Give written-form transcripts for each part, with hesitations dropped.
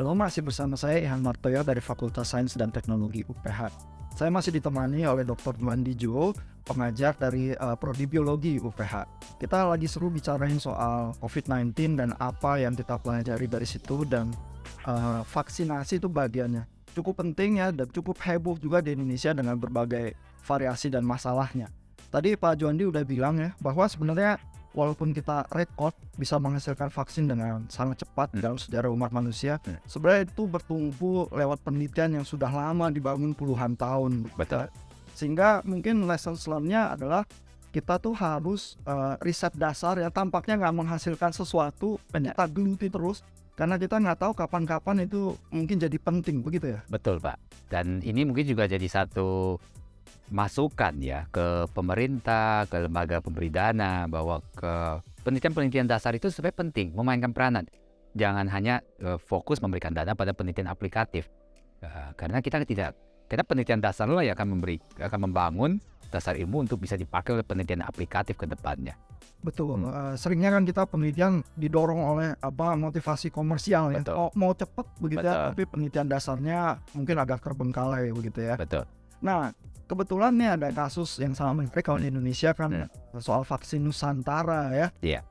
Halo, masih bersama saya Ihan Martoyo dari Fakultas Sains dan Teknologi UPH. Saya masih ditemani oleh Dr. Dwandi Jo, pengajar dari Prodi Biologi UPH. Kita lagi seru bicarain soal COVID-19 dan apa yang kita pelajari dari situ, dan vaksinasi itu bagiannya. Cukup penting ya, dan cukup heboh juga di Indonesia dengan berbagai variasi dan masalahnya. Tadi Pak Juandi udah bilang ya, bahwa sebenarnya walaupun kita rekod bisa menghasilkan vaksin dengan sangat cepat dalam sejarah umat manusia, sebenarnya itu bertumbuh lewat penelitian yang sudah lama dibangun puluhan tahun. Betul. Sehingga mungkin lesson learn-nya adalah kita tuh harus riset dasar ya, tampaknya nggak menghasilkan sesuatu, kita geluti terus karena kita nggak tahu kapan-kapan itu mungkin jadi penting, begitu ya? Betul, Pak. Dan ini mungkin juga jadi satu masukan ya ke pemerintah, ke lembaga pemberi dana, bahwa ke penelitian-penelitian dasar itu sebenarnya penting memainkan peranan. Jangan hanya fokus memberikan dana pada penelitian aplikatif, karena kita penelitian dasar lah yang akan membangun dasar ilmu untuk bisa dipakai oleh penelitian aplikatif ke depannya. Betul. Seringnya kan kita penelitian didorong oleh motivasi komersial ya. Betul. Mau cepat begitu ya, Betul. tapi penelitian dasarnya mungkin agak terbengkalai begitu ya. Betul. Nah, kebetulan nih ada kasus yang sama menarik kalau di Indonesia kan, soal vaksin Nusantara ya. Iya.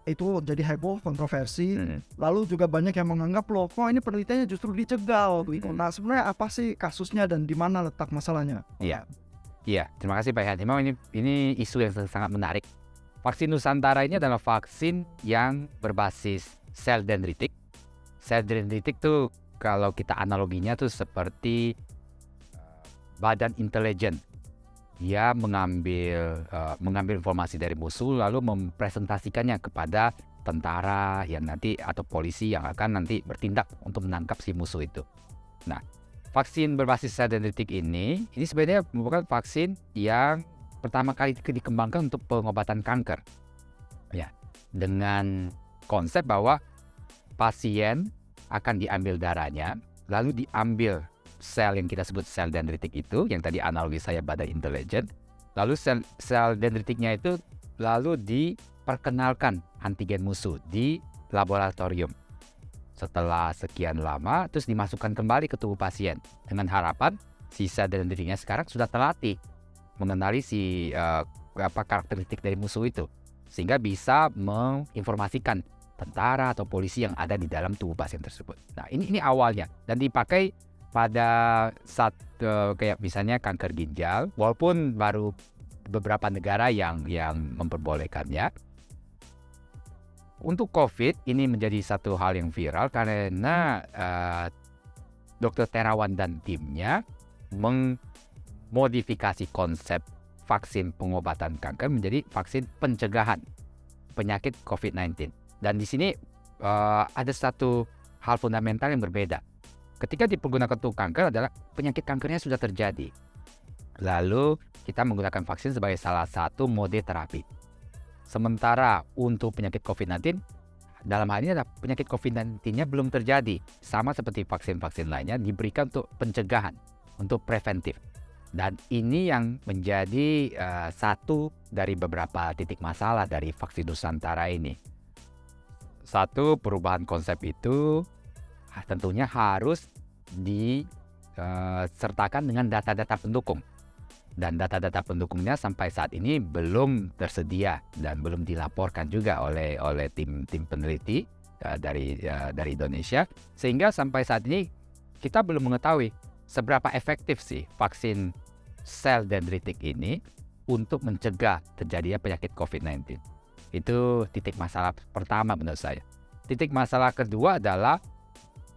Itu jadi heboh, kontroversi. Lalu juga banyak yang menganggap loh, kok ini penelitiannya justru dicegal gitu. Nah, sebenarnya apa sih kasusnya dan di mana letak masalahnya? Iya, terima kasih Pak Ihan. Memang ini isu yang sangat menarik. Vaksin Nusantara ini adalah vaksin yang berbasis sel dendritik. Sel dendritik tuh kalau kita analoginya tuh seperti badan intelijen. Dia mengambil informasi dari musuh lalu mempresentasikannya kepada tentara yang nanti atau polisi yang akan nanti bertindak untuk menangkap si musuh itu. Nah, vaksin berbasis sel dendritik ini sebenarnya merupakan vaksin yang pertama kali dikembangkan untuk pengobatan kanker. Ya, dengan konsep bahwa pasien akan diambil darahnya, lalu diambil sel yang kita sebut sel dendritik itu, yang tadi analogi saya badan intelijen, lalu sel dendritiknya itu lalu diperkenalkan antigen musuh di laboratorium. Setelah sekian lama, terus dimasukkan kembali ke tubuh pasien dengan harapan si sel dendritiknya sekarang sudah terlatih mengenali si karakteristik dari musuh itu, sehingga bisa menginformasikan tentara atau polisi yang ada di dalam tubuh pasien tersebut. Nah, ini awalnya dan dipakai pada saat kayak misalnya kanker ginjal, walaupun baru beberapa negara yang memperbolehkannya. Untuk COVID ini menjadi satu hal yang viral karena Dr. Terawan dan timnya modifikasi konsep vaksin pengobatan kanker menjadi vaksin pencegahan penyakit COVID-19. Dan di sini ada satu hal fundamental yang berbeda. Ketika dipergunakan untuk kanker adalah penyakit kankernya sudah terjadi. Lalu kita menggunakan vaksin sebagai salah satu mode terapi. Sementara untuk penyakit COVID-19, dalam hal ini adalah penyakit COVID-19-nya belum terjadi. Sama seperti vaksin-vaksin lainnya diberikan untuk pencegahan, untuk preventif. Dan ini yang menjadi satu dari beberapa titik masalah dari vaksin Nusantara ini. Satu, perubahan konsep itu tentunya harus disertakan dengan data-data pendukung. Dan data-data pendukungnya sampai saat ini belum tersedia dan belum dilaporkan juga oleh tim peneliti dari Indonesia. Sehingga sampai saat ini kita belum mengetahui seberapa efektif sih vaksin sel dendritik ini untuk mencegah terjadinya penyakit COVID-19. Itu titik masalah pertama menurut saya. Titik masalah kedua adalah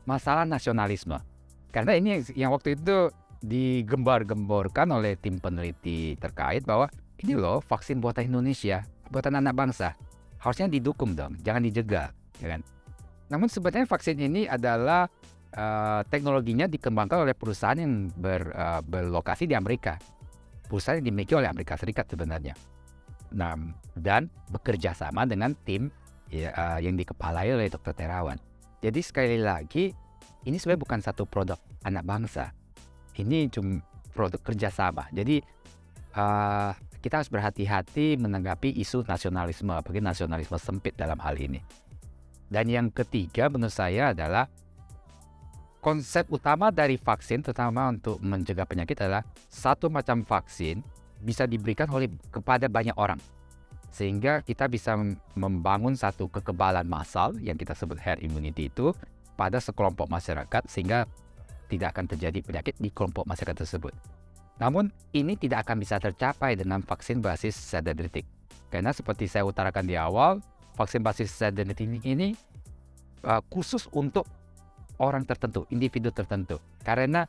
masalah nasionalisme. Karena ini yang waktu itu digembar-gemborkan oleh tim peneliti terkait bahwa ini loh vaksin buatan Indonesia, buatan anak bangsa. Harusnya didukung dong, jangan dijegal. Ya kan? Namun sebenarnya vaksin ini adalah teknologinya dikembangkan oleh perusahaan yang berlokasi di Amerika. Perusahaan yang dimiliki oleh Amerika Serikat sebenarnya. Nah, dan bekerja sama dengan tim yang dikepalai oleh Dr. Terawan. Jadi sekali lagi, ini sebenarnya bukan satu produk anak bangsa. Ini cuma produk kerjasama. Jadi kita harus berhati-hati menanggapi isu nasionalisme, apalagi nasionalisme sempit dalam hal ini. Dan yang ketiga menurut saya adalah konsep utama dari vaksin, terutama untuk mencegah penyakit, adalah satu macam vaksin bisa diberikan kepada banyak orang. Sehingga kita bisa membangun satu kekebalan massal yang kita sebut herd immunity itu pada sekelompok masyarakat, sehingga tidak akan terjadi penyakit di kelompok masyarakat tersebut. Namun, ini tidak akan bisa tercapai dengan vaksin basis sel dendritik. Karena seperti saya utarakan di awal, vaksin basis sel dendritik ini khusus untuk orang tertentu, individu tertentu. Karena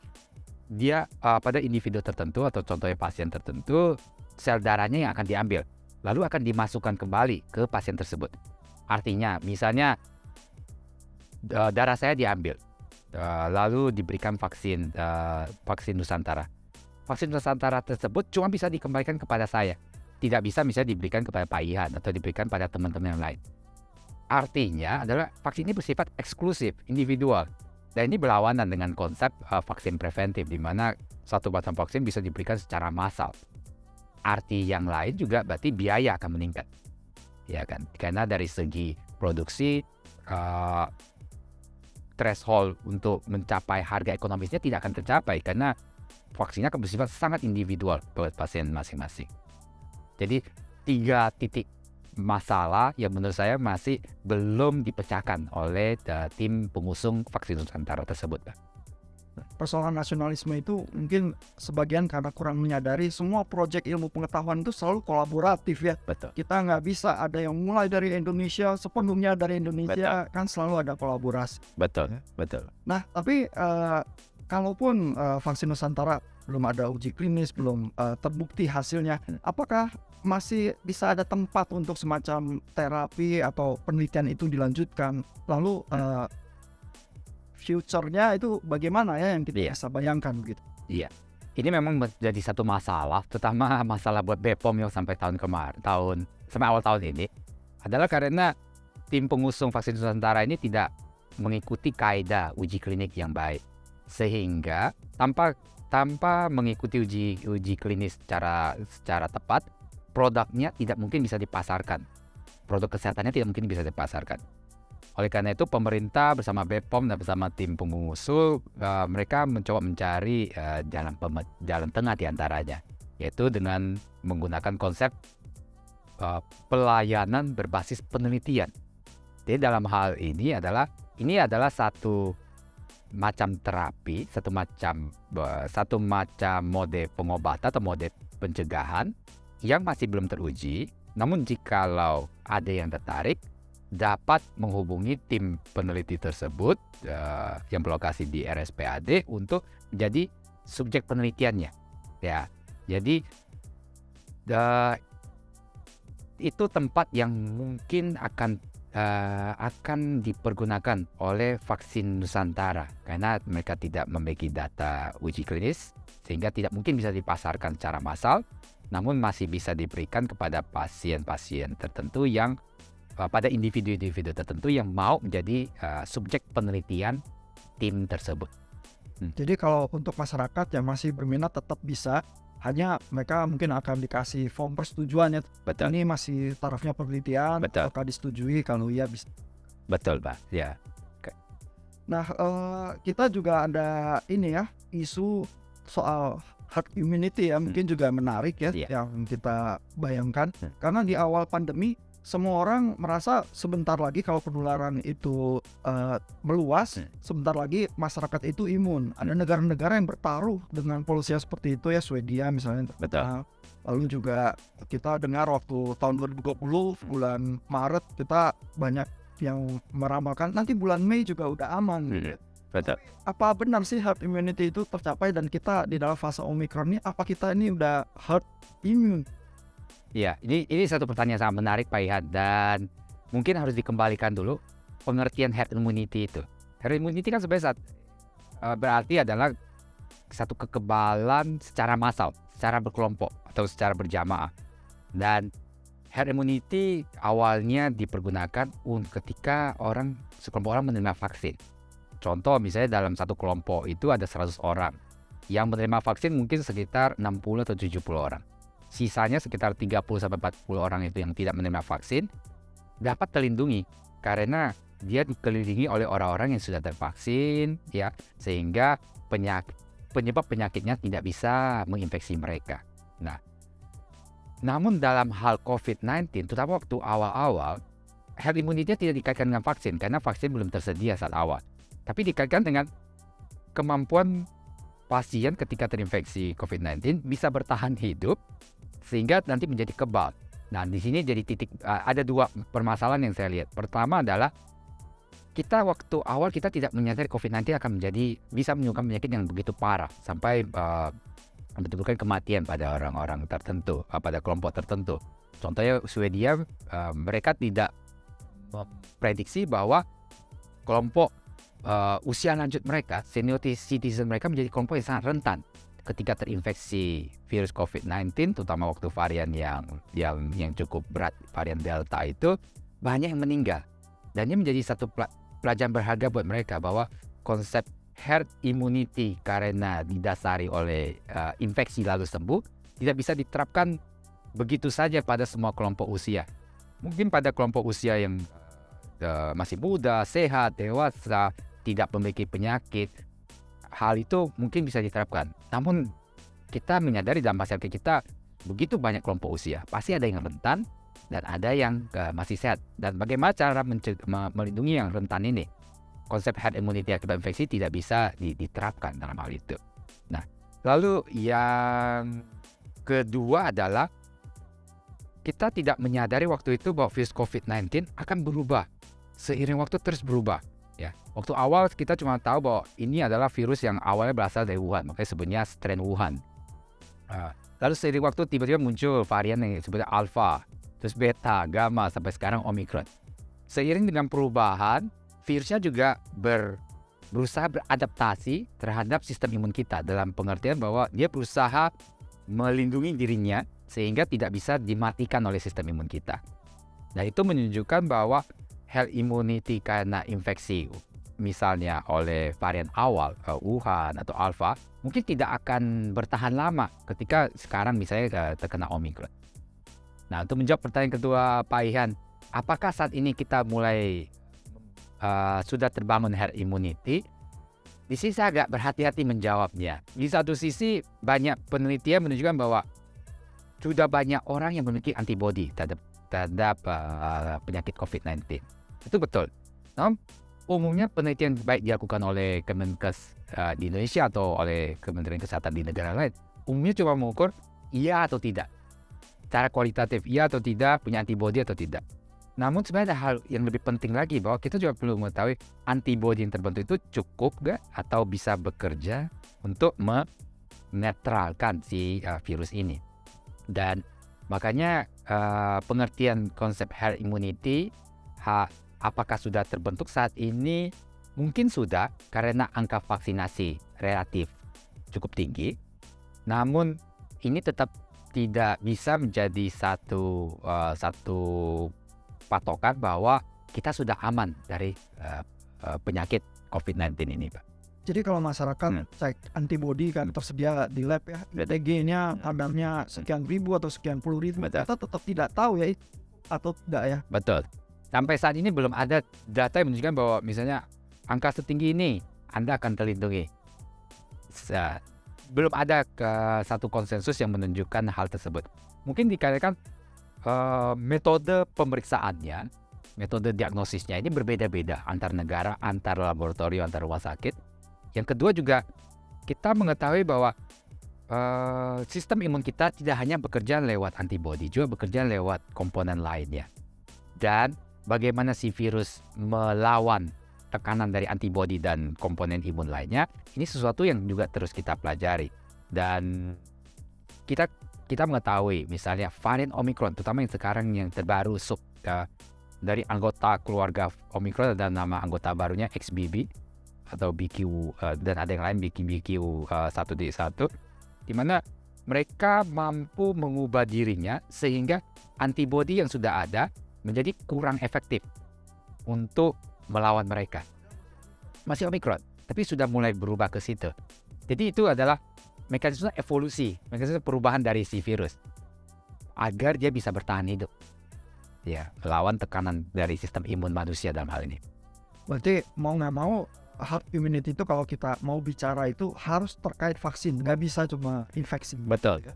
dia pada individu tertentu atau contohnya pasien tertentu, sel darahnya yang akan diambil, lalu akan dimasukkan kembali ke pasien tersebut. Artinya, misalnya darah saya diambil, lalu diberikan vaksin Nusantara. Vaksin Nusantara tersebut cuma bisa dikembalikan kepada saya, tidak bisa misalnya diberikan kepada Pak Ihan atau diberikan pada teman-teman yang lain. Artinya adalah vaksin ini bersifat eksklusif, individual. Dan ini berlawanan dengan konsep vaksin preventif, di mana satu macam vaksin bisa diberikan secara massal. Arti yang lain juga berarti biaya akan meningkat, ya kan? Karena dari segi produksi, threshold untuk mencapai harga ekonomisnya tidak akan tercapai karena vaksinnya akan bersifat sangat individual buat pasien masing-masing. Jadi 3 titik masalah yang menurut saya masih belum dipecahkan oleh tim pengusung vaksin Nusantara tersebut. Persoalan nasionalisme itu mungkin sebagian karena kurang menyadari semua proyek ilmu pengetahuan itu selalu kolaboratif ya. Betul. Kita nggak bisa ada yang mulai dari Indonesia, sepenuhnya dari Indonesia, kan selalu ada kolaborasi. Betul. Nah, tapi kalaupun vaksin Nusantara belum ada uji klinis, belum terbukti hasilnya, apakah masih bisa ada tempat untuk semacam terapi atau penelitian itu dilanjutkan? Lalu future-nya itu bagaimana ya yang kita bisa bayangkan begitu? Iya. Ini memang menjadi satu masalah, terutama masalah buat BPOM yang sampai sampai awal tahun ini, adalah karena tim pengusung vaksin Nusantara ini tidak mengikuti kaidah uji klinik yang baik. Sehingga tanpa mengikuti uji klinis secara tepat, produknya tidak mungkin bisa dipasarkan. Produk kesehatannya tidak mungkin bisa dipasarkan. Oleh karena itu, pemerintah bersama BPOM dan bersama tim pengusul, mereka mencoba mencari jalan tengah di antaranya, yaitu dengan menggunakan konsep pelayanan berbasis penelitian. Jadi dalam hal ini adalah satu macam terapi, satu macam mode pengobatan atau mode pencegahan yang masih belum teruji. Namun jikalau ada yang tertarik, dapat menghubungi tim peneliti tersebut yang berlokasi di RSPAD untuk menjadi subjek penelitiannya. Ya, jadi itu tempat yang mungkin akan dipergunakan oleh vaksin Nusantara karena mereka tidak memiliki data uji klinis sehingga tidak mungkin bisa dipasarkan secara massal, namun masih bisa diberikan kepada pasien-pasien tertentu yang pada individu-individu tertentu yang mau menjadi subjek penelitian tim tersebut. Jadi kalau untuk masyarakat yang masih berminat tetap bisa, hanya mereka mungkin akan dikasih form persetujuan ya. Betul. Ini masih tarafnya penelitian, apakah disetujui, kalau iya bisa. Betul, Pak. Ya. Nah, kita juga ada ini ya, isu soal herd immunity ya, mungkin juga menarik ya, yang kita bayangkan. Karena di awal pandemi, semua orang merasa sebentar lagi kalau penularan itu meluas, sebentar lagi masyarakat itu imun. Ada negara-negara yang bertaruh dengan polusi seperti itu ya, Swedia misalnya. Betul. Lalu juga kita dengar waktu tahun 2020 bulan Maret kita banyak yang meramalkan nanti bulan Mei juga udah aman. Betul. Apa benar sih herd immunity itu tercapai dan kita di dalam fase Omicron ini, apa kita ini udah herd immune? Ya, ini satu pertanyaan sangat menarik Pak Ihan, dan mungkin harus dikembalikan dulu pengertian herd immunity itu. Herd immunity kan sebenarnya berarti adalah satu kekebalan secara massal, secara berkelompok atau secara berjamaah. Dan herd immunity awalnya dipergunakan ketika sekelompok orang menerima vaksin. Contoh misalnya dalam satu kelompok itu ada 100 orang. Yang menerima vaksin mungkin sekitar 60 atau 70 orang. Sisanya sekitar 30-40 orang itu yang tidak menerima vaksin dapat terlindungi karena dia dikelilingi oleh orang-orang yang sudah tervaksin, ya, sehingga penyebab penyakitnya tidak bisa menginfeksi mereka. Nah, namun dalam hal COVID-19, terutama waktu awal-awal, herd immunity tidak dikaitkan dengan vaksin karena vaksin belum tersedia saat awal, tapi dikaitkan dengan kemampuan pasien ketika terinfeksi COVID-19 bisa bertahan hidup sehingga nanti menjadi kebal. Nah, di sini jadi ada dua permasalahan yang saya lihat. Pertama adalah kita waktu awal kita tidak menyadari COVID-19 akan bisa menyebabkan penyakit yang begitu parah sampai menyebabkan kematian pada orang-orang tertentu, pada kelompok tertentu. Contohnya Swedia, mereka tidak memprediksi bahwa kelompok usia lanjut mereka, senior citizen mereka menjadi kelompok yang sangat rentan ketika terinfeksi virus COVID-19, terutama waktu varian yang cukup berat, varian Delta itu banyak yang meninggal. Dan ini menjadi satu pelajaran berharga buat mereka bahwa konsep herd immunity karena didasari oleh infeksi lalu sembuh tidak bisa diterapkan begitu saja pada semua kelompok usia. Mungkin pada kelompok usia yang masih muda, sehat, dewasa, tidak memiliki penyakit, hal itu mungkin bisa diterapkan. Namun kita menyadari dalam masyarakat kita begitu banyak kelompok usia, pasti ada yang rentan dan ada yang masih sehat. Dan bagaimana cara melindungi yang rentan ini? Konsep herd immunity akibat infeksi tidak bisa diterapkan dalam hal itu. Nah, lalu yang kedua adalah kita tidak menyadari waktu itu bahwa virus COVID-19 akan berubah seiring waktu terus berubah. Ya, waktu awal kita cuma tahu bahwa ini adalah virus yang awalnya berasal dari Wuhan, makanya sebenarnya strain Wuhan. Lalu seiring waktu tiba-tiba muncul varian yang sebenarnya Alpha, terus Beta, Gamma, sampai sekarang Omicron. Seiring dengan perubahan, virusnya juga berusaha beradaptasi terhadap sistem imun kita dalam pengertian bahwa dia berusaha melindungi dirinya sehingga tidak bisa dimatikan oleh sistem imun kita. Nah, itu menunjukkan bahwa herd immunity karena infeksi misalnya oleh varian awal Wuhan atau Alpha mungkin tidak akan bertahan lama ketika sekarang misalnya terkena Omicron. Nah, untuk menjawab pertanyaan kedua Pak Ihan, apakah saat ini kita mulai sudah terbangun herd immunity? Di sini saya agak berhati-hati menjawabnya. Di satu sisi banyak penelitian menunjukkan bahwa sudah banyak orang yang memiliki antibodi terhadap penyakit COVID-19. Itu betul. Namun umumnya penelitian baik dilakukan oleh Kemenkes di Indonesia atau oleh Kementerian Kesehatan di negara lain, umumnya cuma mengukur iya atau tidak. Secara kualitatif iya atau tidak, punya antibodi atau tidak. Namun sebenarnya ada hal yang lebih penting lagi bahwa kita juga perlu mengetahui antibodi yang terbentuk itu cukup gak atau bisa bekerja untuk menetralkan si virus ini. Dan makanya pengertian konsep herd immunity apakah sudah terbentuk saat ini? Mungkin sudah karena angka vaksinasi relatif cukup tinggi. Namun ini tetap tidak bisa menjadi satu patokan bahwa kita sudah aman dari penyakit COVID-19 ini, Pak. Jadi kalau masyarakat cek antibodi kan tersedia di lab ya, IgG-nya kadarnya sekian ribu atau sekian puluh ribu, kita tetap tidak tahu ya atau tidak ya. Betul. Sampai saat ini belum ada data yang menunjukkan bahwa misalnya angka setinggi ini Anda akan terlindungi. Belum ada satu konsensus yang menunjukkan hal tersebut. Mungkin dikarenakan metode pemeriksaannya, metode diagnosisnya ini berbeda-beda antar negara, antar laboratorium, antar rumah sakit. Yang kedua juga kita mengetahui bahwa sistem imun kita tidak hanya bekerja lewat antibodi, juga bekerja lewat komponen lainnya. Dan bagaimana si virus melawan tekanan dari antibodi dan komponen imun lainnya, ini sesuatu yang juga terus kita pelajari. Dan kita mengetahui misalnya varian Omicron, terutama yang sekarang yang terbaru dari anggota keluarga Omicron, dan nama anggota barunya XBB atau BQ dan ada yang lain BQ1.1, di mana mereka mampu mengubah dirinya sehingga antibodi yang sudah ada menjadi kurang efektif untuk melawan mereka. Masih Omicron, tapi sudah mulai berubah ke situ. Jadi itu adalah mekanisme evolusi, mekanisme perubahan dari si virus agar dia bisa bertahan hidup, ya, melawan tekanan dari sistem imun manusia dalam hal ini. Berarti mau nggak mau herd immunity itu kalau kita mau bicara itu harus terkait vaksin, nggak bisa cuma infeksi. Betul.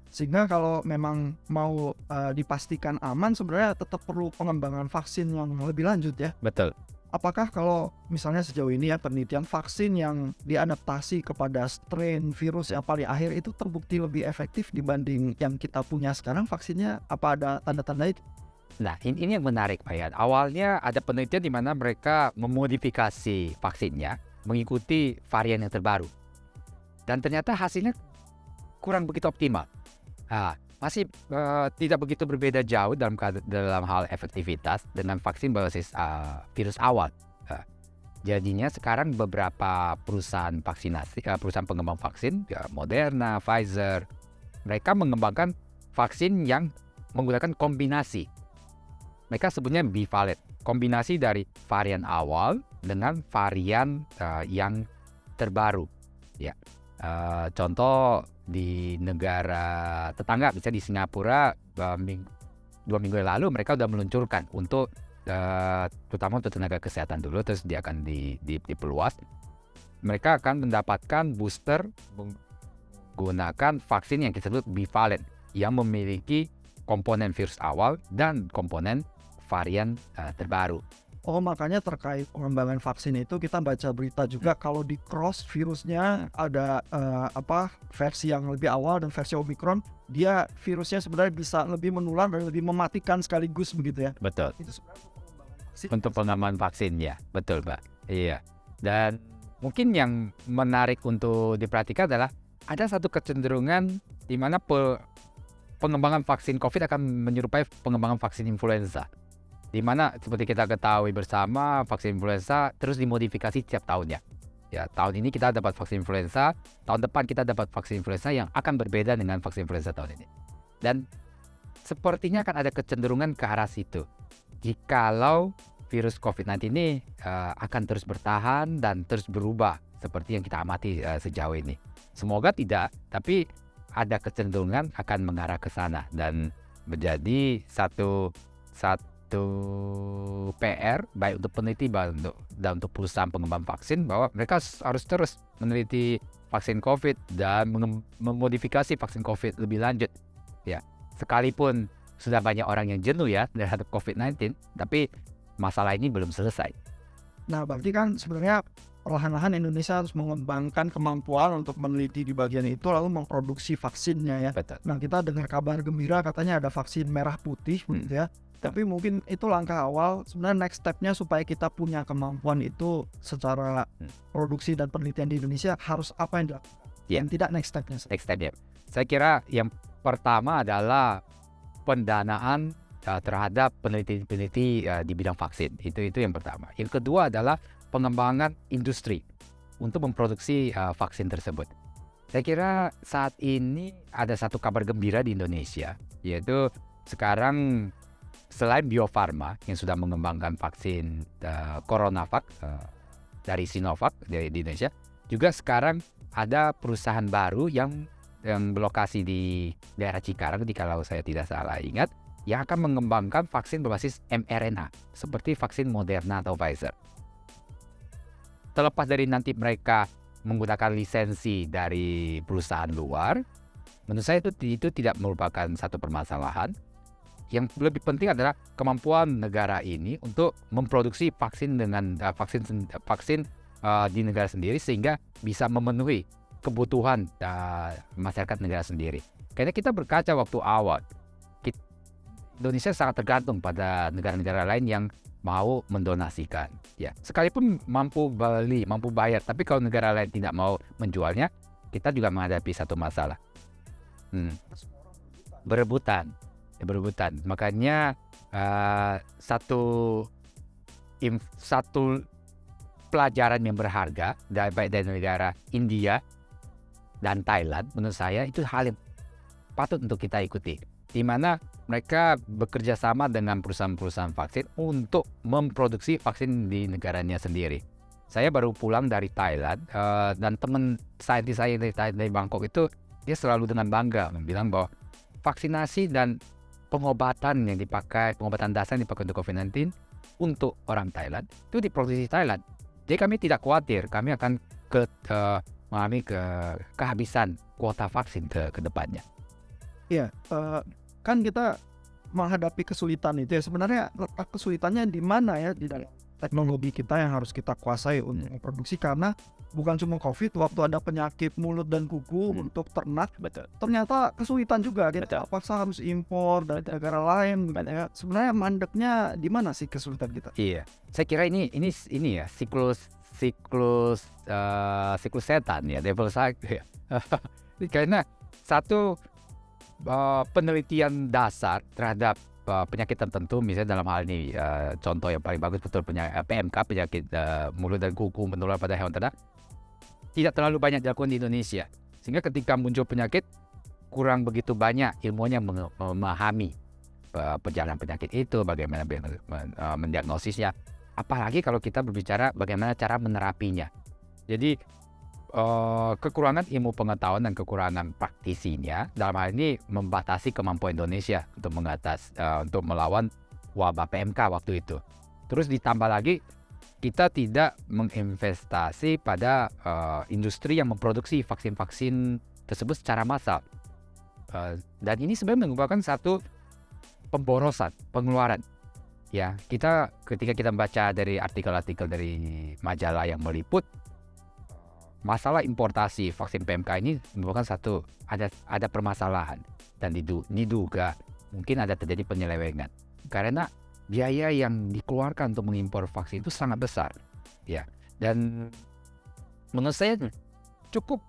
Sehingga kalau memang mau dipastikan aman, sebenarnya tetap perlu pengembangan vaksin yang lebih lanjut ya. Betul. Apakah kalau misalnya sejauh ini ya penelitian vaksin yang diadaptasi kepada strain virus yang paling akhir itu terbukti lebih efektif dibanding yang kita punya sekarang vaksinnya, apa ada tanda-tanda itu? Nah, ini yang menarik Pak Yan. Awalnya ada penelitian di mana mereka memodifikasi vaksinnya mengikuti varian yang terbaru. Dan ternyata hasilnya kurang begitu optimal. Masih tidak begitu berbeda jauh dalam hal efektivitas dengan vaksin berbasis virus awal. Jadinya sekarang beberapa perusahaan vaksinasi, perusahaan pengembang vaksin, Moderna, Pfizer, mereka mengembangkan vaksin yang menggunakan kombinasi. Mereka sebutnya bivalent, kombinasi dari varian awal dengan varian yang terbaru. Ya, contoh di negara tetangga, misalnya di Singapura, 2 minggu yang lalu mereka sudah meluncurkan untuk terutama untuk tenaga kesehatan dulu, terus dia akan diperluas. Mereka akan mendapatkan booster menggunakan vaksin yang disebut bivalent yang memiliki komponen virus awal dan komponen varian terbaru. Oh, makanya terkait pengembangan vaksin itu kita baca berita juga kalau di cross virusnya ada versi yang lebih awal dan versi Omicron, dia virusnya sebenarnya bisa lebih menular dan lebih mematikan sekaligus begitu ya. Betul. Itu sebenarnya untuk pengembangan vaksin. Untuk pengembangan vaksin ya, betul Pak. Iya. Dan mungkin yang menarik untuk diperhatikan adalah ada satu kecenderungan di mana pengembangan vaksin COVID akan menyerupai pengembangan vaksin influenza. Di mana seperti kita ketahui bersama, vaksin influenza terus dimodifikasi setiap tahunnya. Ya, tahun ini kita dapat vaksin influenza, tahun depan kita dapat vaksin influenza yang akan berbeda dengan vaksin influenza tahun ini. Dan sepertinya akan ada kecenderungan ke arah situ. Jikalau virus COVID-19 ini akan terus bertahan dan terus berubah seperti yang kita amati sejauh ini. Semoga tidak, tapi ada kecenderungan akan mengarah ke sana dan menjadi satu PR baik untuk peneliti dan untuk perusahaan pengembang vaksin bahwa mereka harus terus meneliti vaksin COVID dan memodifikasi vaksin COVID lebih lanjut. Ya, sekalipun sudah banyak orang yang jenuh ya terhadap COVID-19, tapi masalah ini belum selesai. Nah, berarti kan sebenarnya perlahan-lahan Indonesia harus mengembangkan kemampuan untuk meneliti di bagian itu lalu memproduksi vaksinnya ya. Betul. Nah, kita dengar kabar gembira katanya ada vaksin merah putih gitu ya. Tapi mungkin itu langkah awal. Sebenarnya next step-nya supaya kita punya kemampuan itu secara produksi dan penelitian di Indonesia harus apa yang dilakukan? Yeah. Dan tidak next step-nya. Next step-nya. Saya kira yang pertama adalah pendanaan terhadap peneliti-peneliti di bidang vaksin. Itu yang pertama. Yang kedua adalah pengembangan industri untuk memproduksi vaksin tersebut. Saya kira saat ini ada satu kabar gembira di Indonesia, yaitu sekarang selain Bio Farma yang sudah mengembangkan vaksin CoronaVac dari Sinovac di Indonesia, juga sekarang ada perusahaan baru yang berlokasi di daerah Cikarang, kalau saya tidak salah ingat, yang akan mengembangkan vaksin berbasis mRNA seperti vaksin Moderna atau Pfizer. Terlepas dari nanti mereka menggunakan lisensi dari perusahaan luar, menurut saya itu tidak merupakan satu permasalahan. Yang lebih penting adalah kemampuan negara ini untuk memproduksi vaksin dengan vaksin di negara sendiri sehingga bisa memenuhi kebutuhan masyarakat negara sendiri. Karena kita berkaca waktu awal, Indonesia sangat tergantung pada negara-negara lain yang mau mendonasikan. Ya, sekalipun mampu beli, mampu bayar, tapi kalau negara lain tidak mau menjualnya, kita juga menghadapi satu masalah. Berebutan. Makanya satu pelajaran yang berharga baik dari negara India dan Thailand, menurut saya itu hal yang patut untuk kita ikuti, di mana mereka bekerja sama dengan perusahaan-perusahaan vaksin untuk memproduksi vaksin di negaranya sendiri. Saya baru pulang dari Thailand dan teman saintis saya dari Bangkok itu dia selalu dengan bangga bilang bahwa vaksinasi dan pengobatan dasar yang dipakai untuk COVID-19 untuk orang Thailand itu diproduksi di Thailand. Jadi kami tidak khawatir kami akan mengalami kehabisan kuota vaksin ke depannya. Iya, kan kita menghadapi kesulitan itu ya, sebenarnya letak kesulitannya di mana ya di dalam teknologi kita yang harus kita kuasai untuk memproduksi, karena bukan cuma COVID, waktu ada penyakit mulut dan kuku untuk ternak, Betul. ternyata kesulitan juga kita Betul. terpaksa harus impor dari negara lain gitu ya. Sebenarnya mandeknya di mana sih kesulitan kita? Iya, saya kira ini ya siklus setan ya, devil cycle ya. Karena satu penelitian dasar terhadap penyakit tertentu, misalnya dalam hal ini contoh yang paling bagus betul PMK, penyakit mulut dan kuku menular pada hewan ternak, tidak terlalu banyak dilakukan di Indonesia, sehingga ketika muncul penyakit kurang begitu banyak ilmunya memahami perjalanan penyakit itu, bagaimana mendiagnosisnya, apalagi kalau kita berbicara bagaimana cara menerapinya. Jadi kekurangan ilmu pengetahuan dan kekurangan praktisinya dalam hal ini membatasi kemampuan Indonesia untuk melawan wabah PMK waktu itu. Terus ditambah lagi kita tidak menginvestasi pada industri yang memproduksi vaksin-vaksin tersebut secara massal, dan ini sebenarnya merupakan satu pemborosan pengeluaran. Ya, ketika kita membaca dari artikel-artikel dari majalah yang meliput masalah importasi vaksin PMK ini merupakan ada permasalahan, dan diduga mungkin ada terjadi penyelewengan karena biaya yang dikeluarkan untuk mengimpor vaksin itu sangat besar ya. Dan menurut saya cukup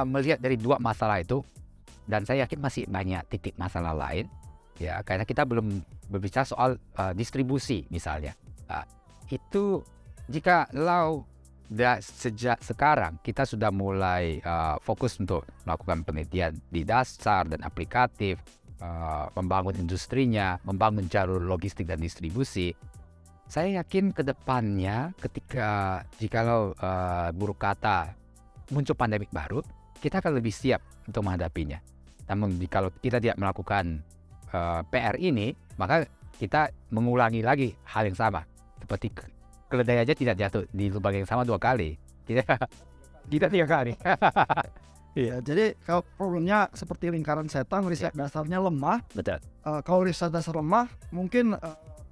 melihat dari dua masalah itu, dan saya yakin masih banyak titik masalah lain ya, karena kita belum berbicara soal distribusi misalnya. Itu jika sejak sekarang kita sudah mulai fokus untuk melakukan penelitian di dasar dan aplikatif, membangun industrinya, membangun jalur logistik dan distribusi. Saya yakin ke depannya jikalau buruk kata muncul pandemik baru, kita akan lebih siap untuk menghadapinya. Namun kalau kita tidak melakukan PR ini, maka kita mengulangi lagi hal yang sama. Seperti keledai aja tidak jatuh di lubang yang sama 2 kali. Kita 3 kali. Iya, jadi kalau problemnya seperti lingkaran setan, riset dasarnya lemah. Betul. Kalau riset dasar lemah, mungkin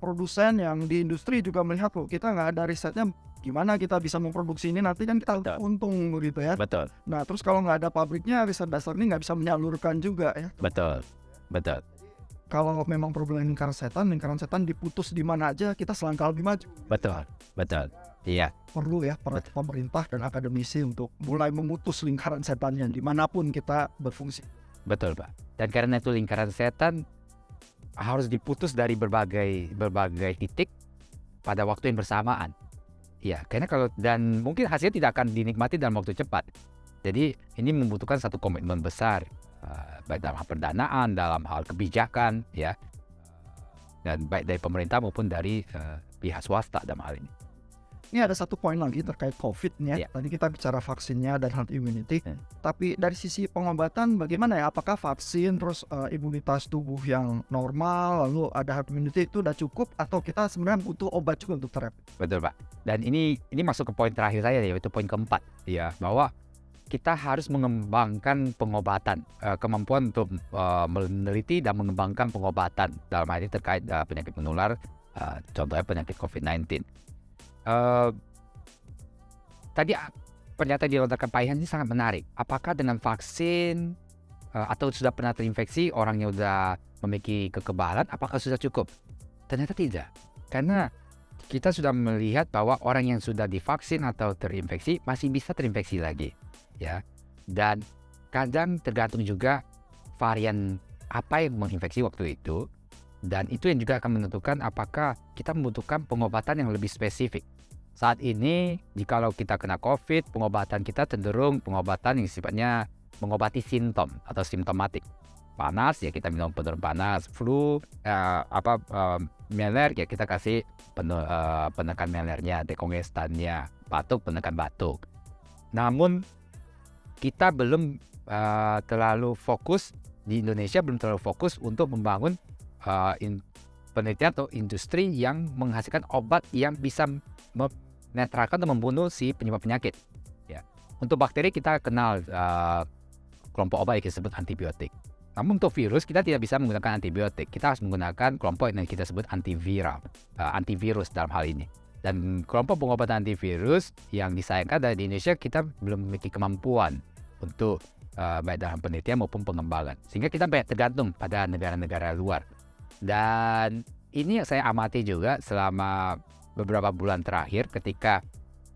produsen yang di industri juga melihat loh, kita nggak ada risetnya, gimana kita bisa memproduksi ini, nanti kan kita untung begitu ya. Betul. Nah terus kalau nggak ada pabriknya, riset dasar ini nggak bisa menyalurkan juga ya. Betul. Kalau memang problem lingkaran setan diputus di mana aja, kita selangkah lebih maju. Betul. Iya. Perlu ya pemerintah dan akademisi untuk mulai memutus lingkaran setannya dimanapun kita berfungsi. Betul, Pak. Dan karena itu lingkaran setan harus diputus dari berbagai titik pada waktu yang bersamaan. Ya, karena dan mungkin hasilnya tidak akan dinikmati dalam waktu cepat. Jadi ini membutuhkan satu komitmen besar, baik dalam hal pendanaan, dalam hal kebijakan, ya, dan baik dari pemerintah maupun dari pihak swasta dalam hal ini. Ini ada satu poin lagi terkait COVID nih ya. Ya. Tadi kita bicara vaksinnya dan herd immunity. Tapi dari sisi pengobatan bagaimana ya? Apakah vaksin terus imunitas tubuh yang normal lalu ada herd immunity itu udah cukup, atau kita sebenarnya butuh obat juga untuk terapi? Betul, Pak. Dan ini masuk ke poin terakhir saya, yaitu poin keempat, ya, bahwa kita harus mengembangkan pengobatan, kemampuan untuk meneliti dan mengembangkan pengobatan dalam hal ini terkait penyakit menular, contohnya penyakit COVID-19. Tadi pernyataan dilontarkan Pak Ihan ini sangat menarik. Apakah dengan vaksin atau sudah pernah terinfeksi, orangnya sudah memiliki kekebalan, apakah sudah cukup? Ternyata tidak, karena kita sudah melihat bahwa orang yang sudah divaksin atau terinfeksi masih bisa terinfeksi lagi, ya. Dan kadang tergantung juga varian apa yang menginfeksi waktu itu, dan itu yang juga akan menentukan apakah kita membutuhkan pengobatan yang lebih spesifik. Saat ini, jikalau kita kena COVID, pengobatan kita cenderung pengobatan yang sifatnya mengobati simptom atau simptomatik. Panas, ya kita minum penurun panas. Flu, meler, ya kita kasih penekan melernya, dekongestannya. Batuk, penekan batuk. Namun, kita belum terlalu fokus, di Indonesia belum terlalu fokus untuk membangun penelitian atau industri yang menghasilkan obat yang bisa menetralkan atau membunuh si penyebab penyakit. Ya. Untuk bakteri kita kenal kelompok obat yang disebut antibiotik. Namun untuk virus kita tidak bisa menggunakan antibiotik. Kita harus menggunakan kelompok yang kita sebut antiviral, antivirus dalam hal ini. Dan kelompok pengobatan antivirus yang disayangkan dari Indonesia kita belum memiliki kemampuan untuk baik dalam penelitian maupun pengembangan. Sehingga kita banyak tergantung pada negara-negara luar. Dan ini yang saya amati juga selama beberapa bulan terakhir ketika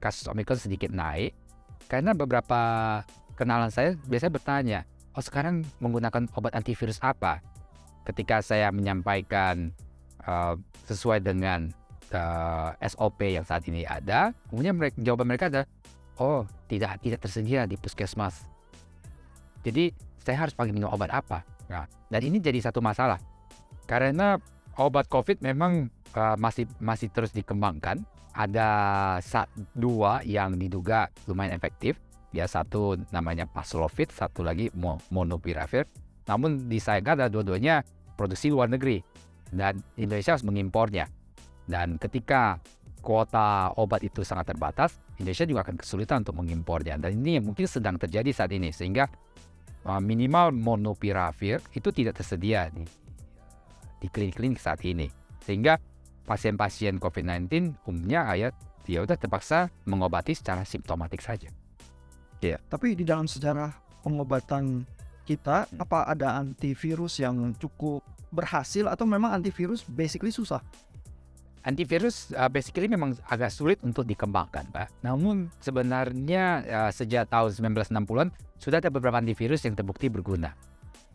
kasus Omicron sedikit naik. Karena beberapa kenalan saya biasanya bertanya, oh sekarang menggunakan obat antivirus apa? Ketika saya menyampaikan sesuai dengan SOP yang saat ini ada, kemudian jawaban mereka adalah, oh tidak tersedia di puskesmas. Jadi saya harus pakai minum obat apa? Nah, dan ini jadi satu masalah karena obat COVID memang masih terus dikembangkan. Ada 2 yang diduga lumayan efektif. Ya, satu namanya Paxlovid, satu lagi Molnupiravir. Namun disayangkan ada dua-duanya produksi luar negeri dan Indonesia harus mengimpornya. Dan ketika kuota obat itu sangat terbatas, Indonesia juga akan kesulitan untuk mengimpornya. Dan ini mungkin sedang terjadi saat ini sehingga minimal Molnupiravir itu tidak tersedia di klinik-klinik saat ini. Sehingga pasien-pasien COVID-19 umumnya ya udah terpaksa mengobati secara simptomatik saja. Yeah. Tapi di dalam sejarah pengobatan kita, apa ada antivirus yang cukup berhasil atau memang antivirus basically susah? Antivirus basically memang agak sulit untuk dikembangkan, Pak. Namun sebenarnya sejak tahun 1960-an sudah ada beberapa antivirus yang terbukti berguna.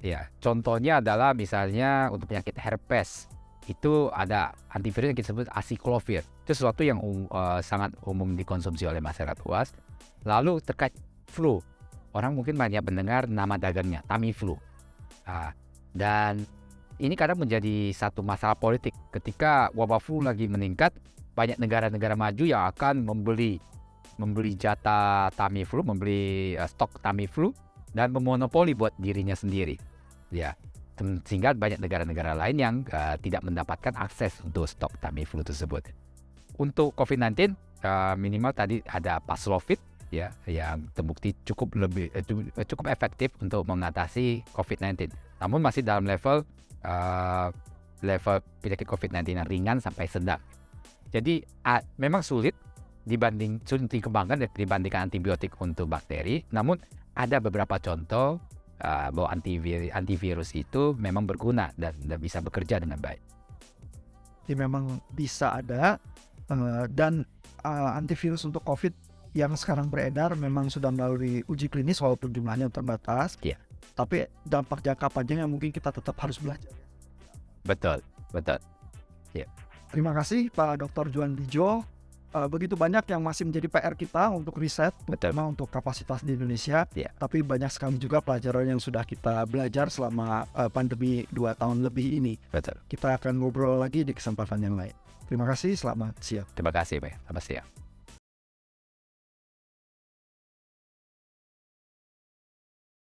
Ya, contohnya adalah misalnya untuk penyakit herpes. Itu ada antivirus yang kita sebut acyclovir. Itu sesuatu yang sangat umum dikonsumsi oleh masyarakat luas. Lalu terkait flu, orang mungkin banyak mendengar nama dagangnya, Tamiflu. Dan ini kadang menjadi satu masalah politik. Ketika wabah flu lagi meningkat, banyak negara-negara maju yang akan membeli jatah Tamiflu, membeli stok Tamiflu dan memonopoli buat dirinya sendiri. Ya. Sehingga banyak negara-negara lain yang tidak mendapatkan akses untuk stok Tamiflu tersebut. Untuk COVID-19 minimal tadi ada Paxlovid ya yang terbukti cukup efektif untuk mengatasi COVID-19. Namun masih dalam level penyakit COVID-19 yang ringan sampai sedang. Jadi memang sulit dikembangkan dibandingkan antibiotik untuk bakteri. Namun ada beberapa contoh bahwa antivirus itu memang berguna dan bisa bekerja dengan baik. Jadi memang bisa ada dan antivirus untuk COVID yang sekarang beredar memang sudah melalui uji klinis walaupun jumlahnya terbatas. Iya. Tapi dampak jangka panjang yang mungkin kita tetap harus belajar. Betul. Ya. Terima kasih Pak Dr. Djuandrijo. Begitu banyak yang masih menjadi PR kita untuk riset, terutama untuk kapasitas di Indonesia. Yeah. Tapi banyak sekali juga pelajaran yang sudah kita belajar selama pandemi 2 tahun lebih ini. Betul. Kita akan ngobrol lagi di kesempatan yang lain. Terima kasih, selamat siang. Terima kasih, Pak. Selamat siang.